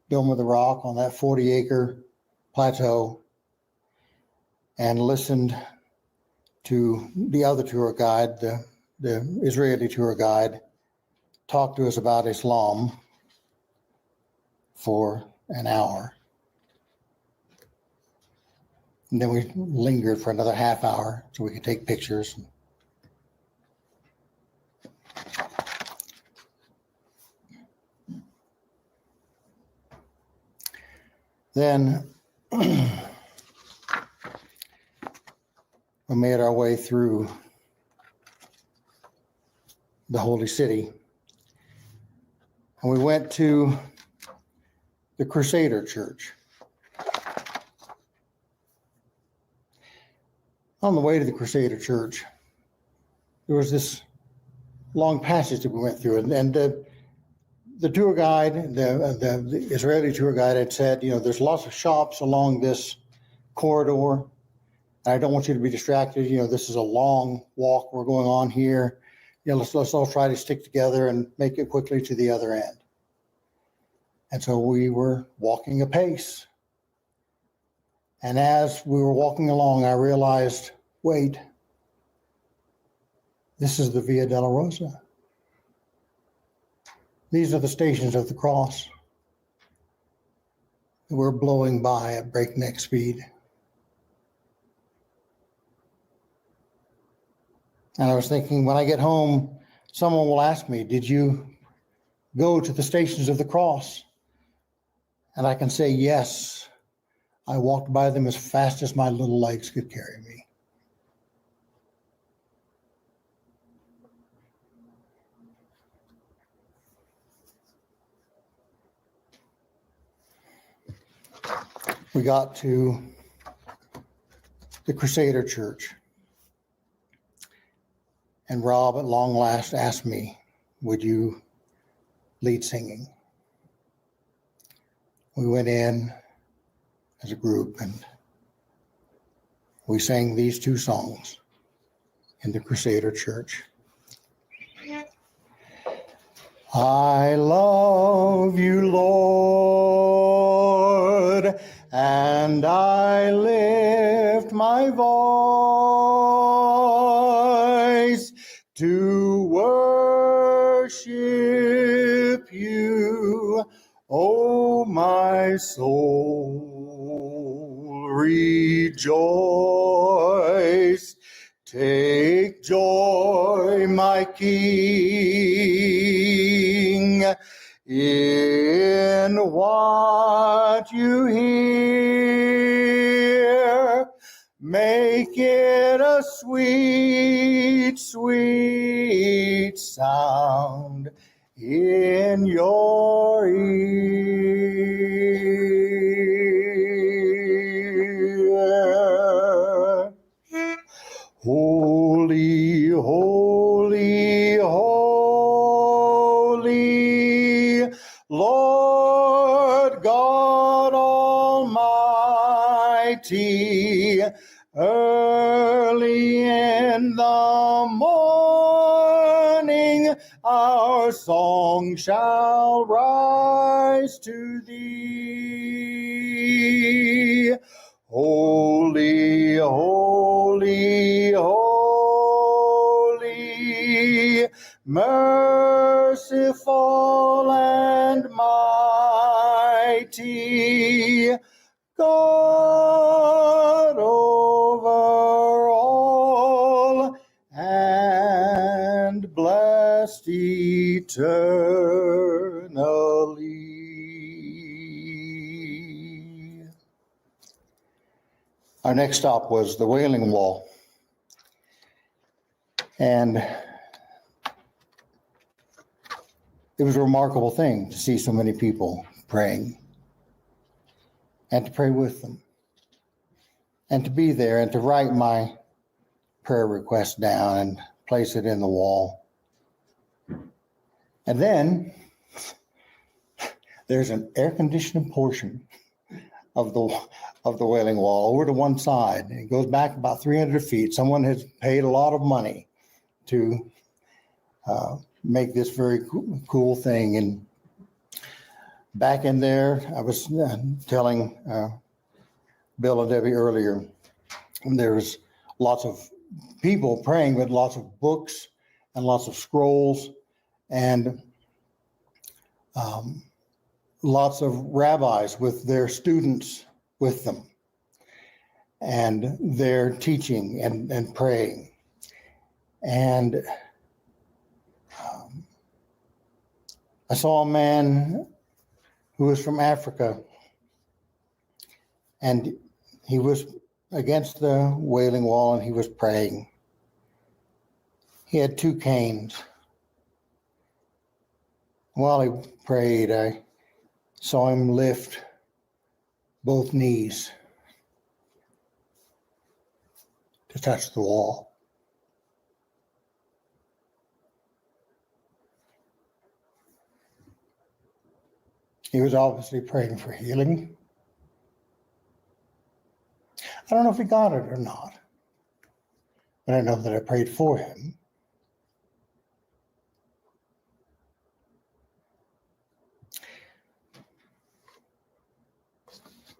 Dome of the Rock on that 40-acre plateau and listened to the other tour guide, the Israeli tour guide, talk to us about Islam for an hour. And then we lingered for another half hour so we could take pictures. Then we made our way through the Holy City. And we went to the Crusader Church. On the way to the Crusader Church, there was this long passage that we went through. And the tour guide, the Israeli tour guide had said, you know, there's lots of shops along this corridor. I don't want you to be distracted. You know, this is a long walk we're going on here. You know, let's all try to stick together and make it quickly to the other end. And so we were walking apace. And as we were walking along, I realized, wait, this is the Via Dolorosa. These are the stations of the cross. We're blowing by at breakneck speed. And I was thinking, when I get home, someone will ask me, did you go to the stations of the cross? And I can say, yes, I walked by them as fast as my little legs could carry me. We got to the Crusader Church. And Rob, at long last, asked me, would you lead singing? We went in as a group and we sang these two songs in the Crusader Church. I love you, Lord, and I lift my voice to worship soul, rejoice. Take joy, my King, in what you hear. Make it a sweet, sweet sound in your ear. Holy, holy, holy, Lord God Almighty, early in the morning our song shall rise to thee. Holy, holy, holy, merciful and mighty, God over all, and blessed eternally. Our next stop was the Wailing Wall. And it was a remarkable thing to see so many people praying and to pray with them and to be there and to write my prayer request down and place it in the wall. And then there's an air-conditioned portion of the Wailing Wall over to one side. It goes back about 300 feet. Someone has paid a lot of money to make this very cool thing. And back in there, I was telling Bill and Debbie earlier, there's lots of people praying, but lots of books and lots of scrolls and lots of rabbis with their students with them. And they're teaching and praying. And I saw a man who was from Africa, and he was against the Wailing Wall and he was praying. He had two canes. While he prayed, I saw him lift both knees to touch the wall. He was obviously praying for healing. I don't know if he got it or not, but I know that I prayed for him.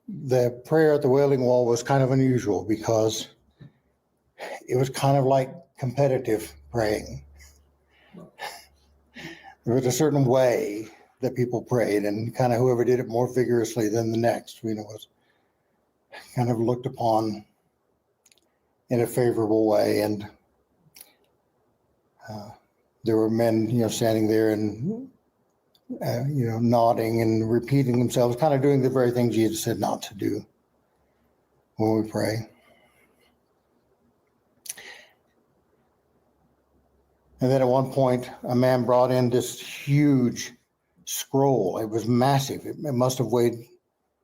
The prayer at the Wailing Wall was kind of unusual because it was kind of like competitive praying. There was a certain way that people prayed, and kind of whoever did it more vigorously than the next, was kind of looked upon in a favorable way. And there were men, standing there and, nodding and repeating themselves, kind of doing the very thing Jesus said not to do when we pray. And then at one point, a man brought in this huge scroll. It was massive. It must have weighed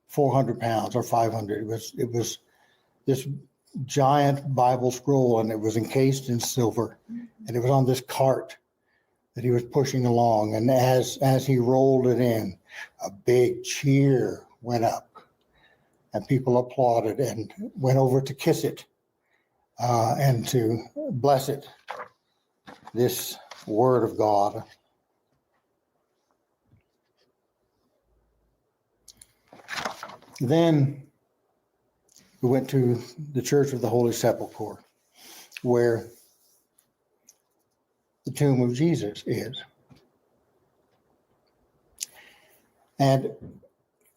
400 pounds or 500. It was this giant Bible scroll, and it was encased in silver, and it was on this cart that he was pushing along. And as he rolled it in, a big cheer went up, and people applauded and went over to kiss it and to bless it, this word of God. Then we went to the Church of the Holy Sepulchre, where the tomb of Jesus is. And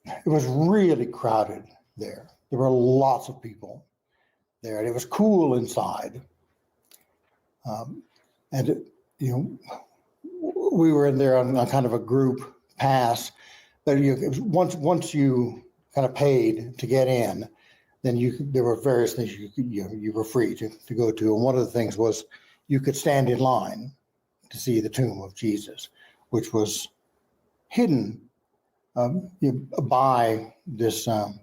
it was really crowded there. There were lots of people there, and it was cool inside. And we were in there on a kind of a group pass, but it was once you kind of paid to get in, then there were various things you were free to go to. And one of the things was you could stand in line to see the tomb of Jesus, which was hidden by this a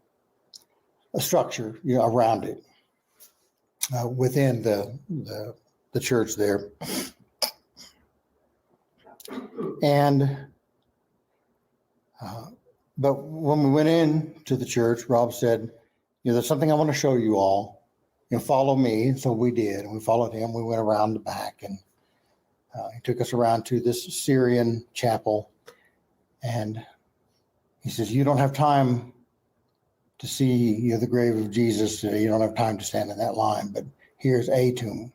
structure around it within the church there. And but when we went in to the church, Rob said, there's something I want to show you all. Follow me. And so we did. And we followed him. We went around the back, and he took us around to this Syrian chapel. And he says, you don't have time to see the grave of Jesus. You don't have time to stand in that line. But here's a tomb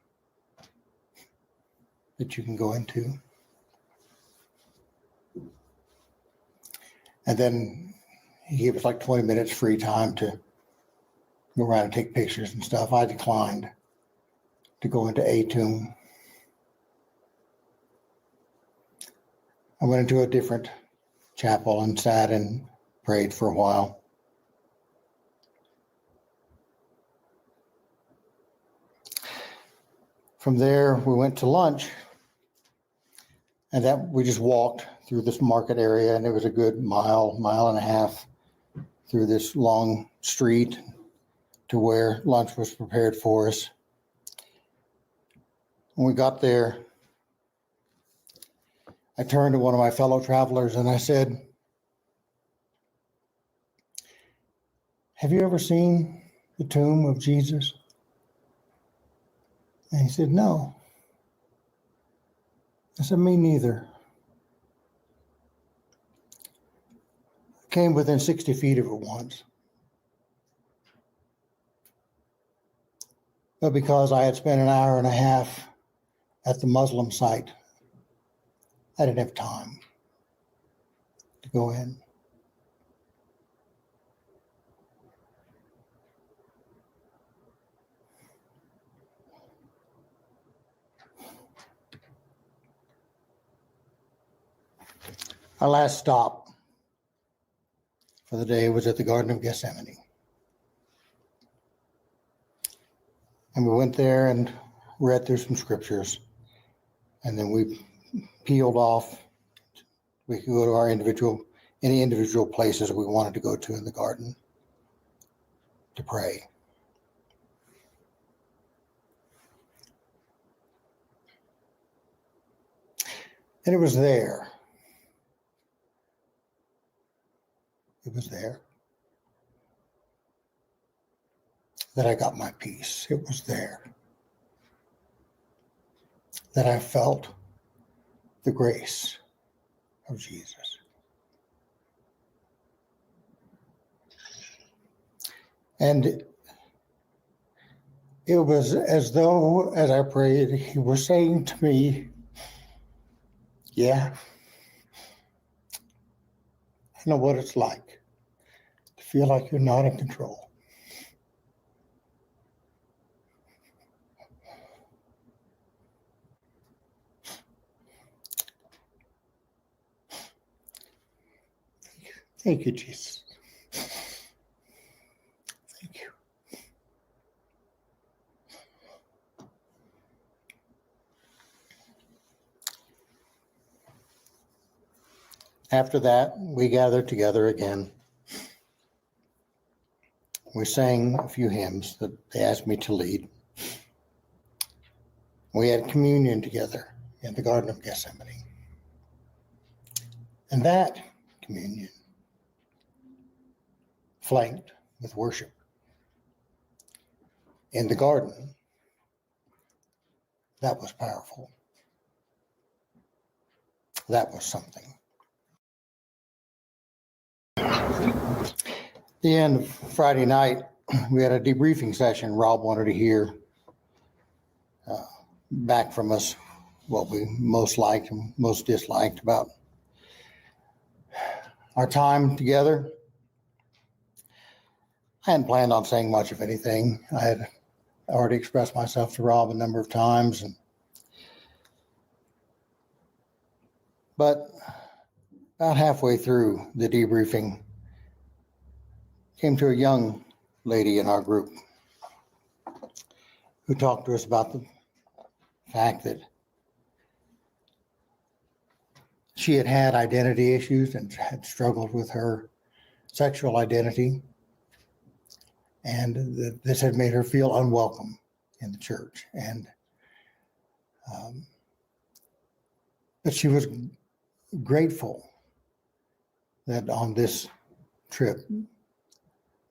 that you can go into. And then he gave us like 20 minutes free time to go around and take pictures and stuff. I declined to go into a tomb. I went into a different chapel and sat and prayed for a while. From there, we went to lunch, and that we just walked through this market area, and it was a good mile and a half through this long street to where lunch was prepared for us. When we got there, I turned to one of my fellow travelers and I said, have you ever seen the tomb of Jesus? And he said, no. I said, me neither. I came within 60 feet of it once. But because I had spent an hour and a half at the Muslim site, I didn't have time to go in. Our last stop for the day was at the Garden of Gethsemane. And we went there and read through some scriptures. And then we peeled off. We could go to any individual places we wanted to go to in the garden to pray. And it was there. It was there that I got my peace. It was there that I felt the grace of Jesus. And it was as though, as I prayed, he was saying to me, yeah, I know what it's like to feel like you're not in control. Thank you, Jesus. Thank you. After that, we gathered together again. We sang a few hymns that they asked me to lead. We had communion together in the Garden of Gethsemane. And that communion, flanked with worship in the garden, that was powerful. That was something. At the end of Friday night, we had a debriefing session. Rob wanted to hear back from us what we most liked and most disliked about our time together. I hadn't planned on saying much of anything. I had already expressed myself to Rob a number of times, but about halfway through the debriefing, came to a young lady in our group who talked to us about the fact that she had had identity issues and had struggled with her sexual identity, and this had made her feel unwelcome in the church. And but she was grateful that on this trip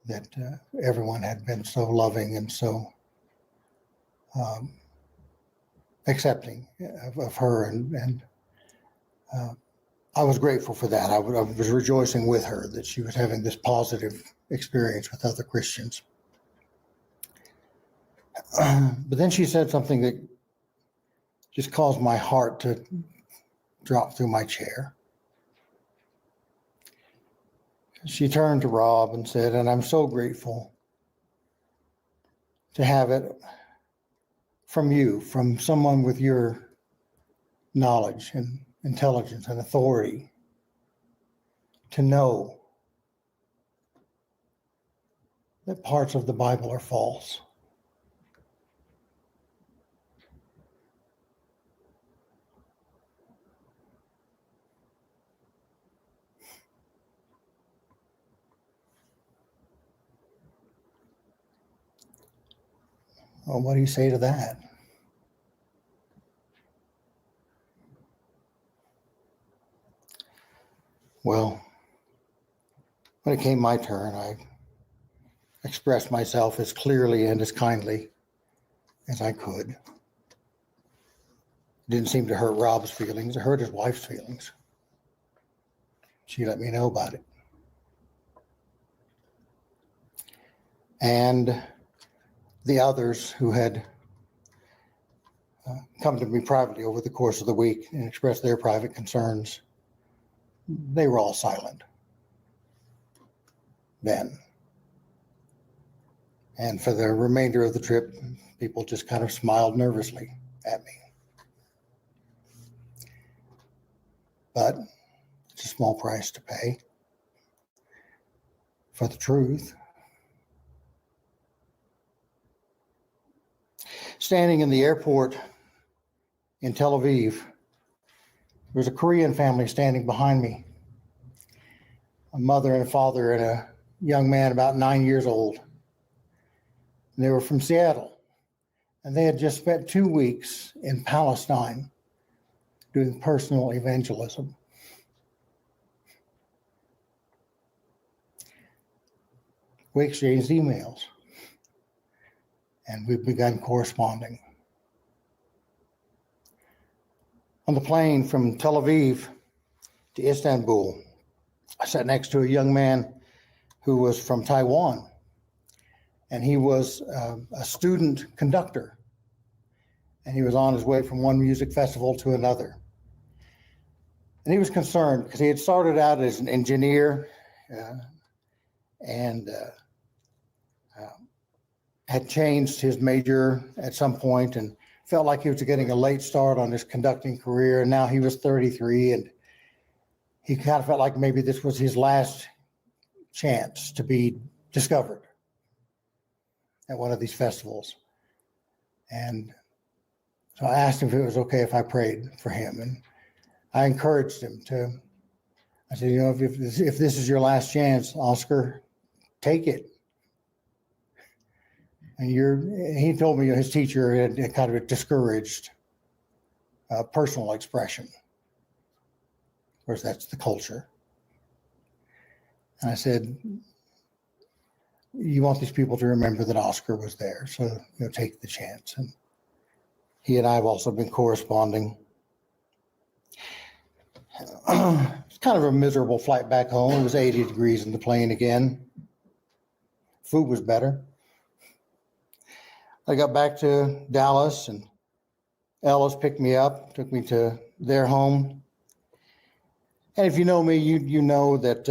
that everyone had been so loving and so accepting of her, and I was grateful for that. I was rejoicing with her that she was having this positive experience with other Christians. But then she said something that just caused my heart to drop through my chair. She turned to Rob and said, "And I'm so grateful to have it from you, from someone with your knowledge and intelligence and authority, to know that parts of the Bible are false." Well, what do you say to that? Well, when it came my turn, I expressed myself as clearly and as kindly as I could. It didn't seem to hurt Rob's feelings. It hurt his wife's feelings. She let me know about it. And the others who had come to me privately over the course of the week and expressed their private concerns, they were all silent then. And for the remainder of the trip, people just kind of smiled nervously at me. But it's a small price to pay for the truth. Standing in the airport in Tel Aviv, there was a Korean family standing behind me, a mother and a father and a young man about 9 years old. And they were from Seattle, and they had just spent 2 weeks in Palestine doing personal evangelism. We exchanged emails, and we've begun corresponding. On the plane from Tel Aviv to Istanbul, I sat next to a young man who was from Taiwan, and he was a student conductor, and he was on his way from one music festival to another. And he was concerned because he had started out as an engineer and had changed his major at some point and felt like he was getting a late start on his conducting career. And now he was 33, and he kind of felt like maybe this was his last chance to be discovered at one of these festivals. And so I asked him if it was okay if I prayed for him. And I encouraged him to, I said, you know, if this is your last chance, Oscar, take it. And he told me his teacher had kind of discouraged personal expression. Of course, that's the culture. And I said, you want these people to remember that Oscar was there, so take the chance. And he and I have also been corresponding. It's kind of a miserable flight back home. It was 80 degrees in the plane again. Food was better. I got back to Dallas, and Ellis picked me up, took me to their home. And if you know me, you know that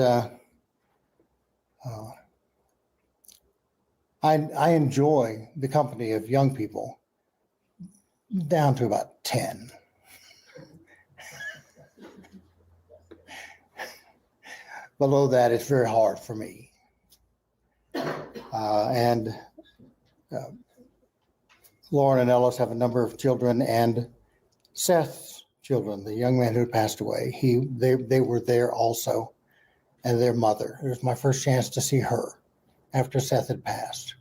I enjoy the company of young people down to about 10. Below that, it's very hard for me. And Lauren and Ellis have a number of children, and Seth's children, the young man who passed away, they were there also, and their mother. It was my first chance to see her after Seth had passed.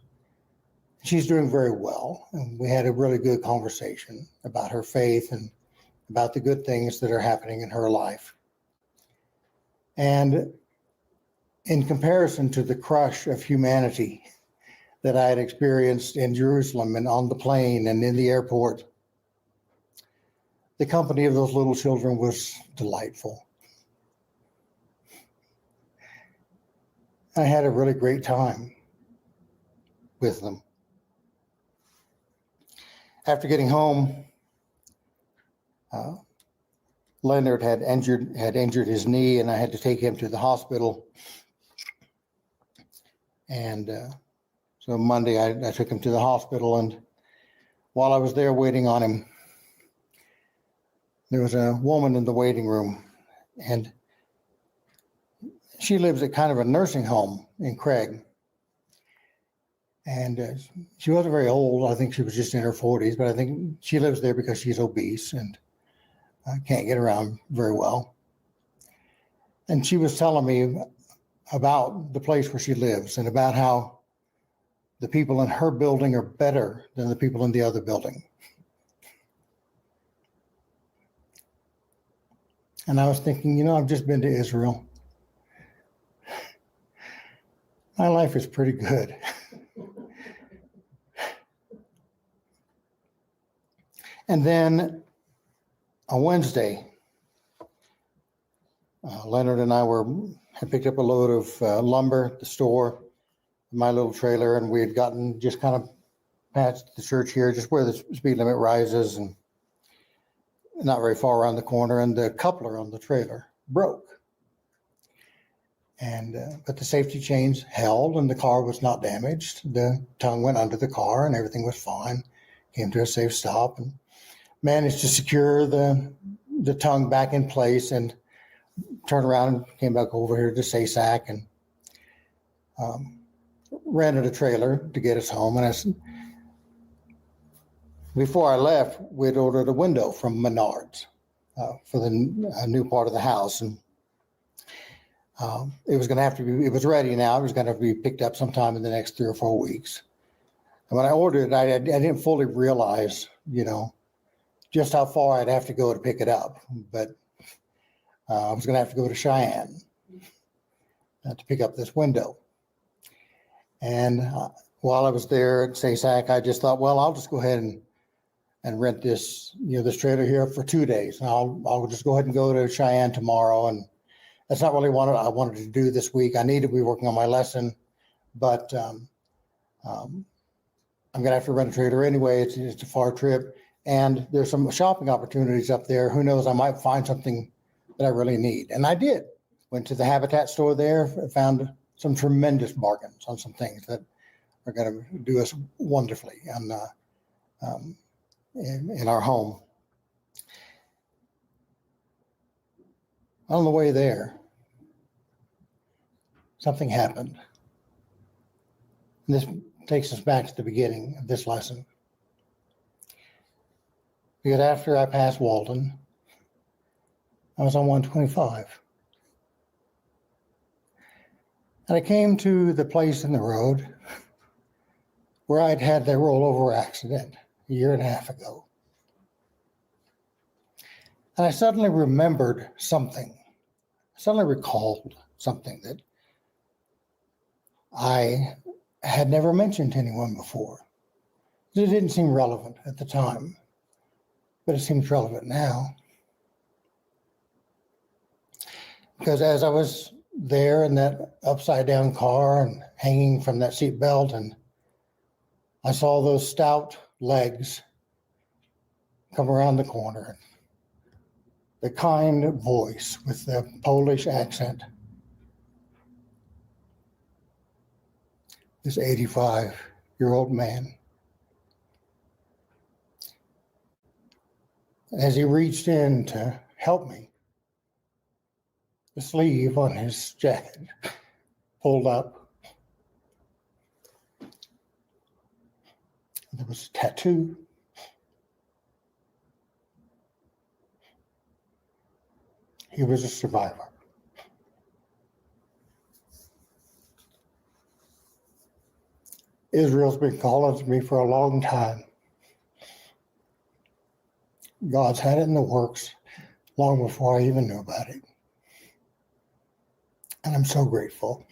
She's doing very well, and we had a really good conversation about her faith and about the good things that are happening in her life. And in comparison to the crush of humanity that I had experienced in Jerusalem and on the plane and in the airport, the company of those little children was delightful. I had a really great time with them. After getting home, Leonard had injured his knee, and I had to take him to the hospital. And so Monday, I took him to the hospital, and while I was there waiting on him, there was a woman in the waiting room, and she lives at kind of a nursing home in Craig. And she wasn't very old. I think she was just in her 40s, but I think she lives there because she's obese and can't get around very well. And she was telling me about the place where she lives and about how the people in her building are better than the people in the other building. And I was thinking, I've just been to Israel. My life is pretty good. And then on Wednesday, Leonard and I had picked up a load of lumber at the store, my little trailer, and we had gotten just kind of past the church here, just where the speed limit rises, and not very far around the corner, and the coupler on the trailer broke. And but the safety chains held, and the car was not damaged. The tongue went under the car, and everything was fine. Came to a safe stop, and managed to secure the tongue back in place, and turned around and came back over here to SASAC and rented a trailer to get us home. And before I left, we'd ordered a window from Menards for the new part of the house, and it was going to have to be. It was ready now. It was going to be picked up sometime in the next 3 or 4 weeks. And when I ordered it, I didn't fully realize, just how far I'd have to go to pick it up. But I was going to have to go to Cheyenne to pick up this window. And while I was there at SASAC, I just thought, well, I'll just go ahead and rent this, this trailer here for 2 days. And I'll just go ahead and go to Cheyenne tomorrow. And that's not really what I wanted to do this week. I need to be working on my lesson, but I'm going to have to rent a trailer anyway. It's a far trip. And there's some shopping opportunities up there. Who knows, I might find something that I really need. And I did. Went to the Habitat store there, found some tremendous bargains on some things that are going to do us wonderfully in our home. On the way there, something happened. And this takes us back to the beginning of this lesson. Because after I passed Walden, I was on 125. And I came to the place in the road where I'd had the rollover accident a year and a half ago. And I suddenly remembered something. I suddenly recalled something that I had never mentioned to anyone before. It didn't seem relevant at the time, but it seems relevant now. Because as I was there in that upside down car and hanging from that seat belt, and I saw those stout legs come around the corner, the kind voice with the Polish accent, this 85 old man. As he reached in to help me, the sleeve on his jacket pulled up. There was a tattoo. He was a survivor. Israel's been calling to me for a long time. God's had it in the works long before I even knew about it. And I'm so grateful.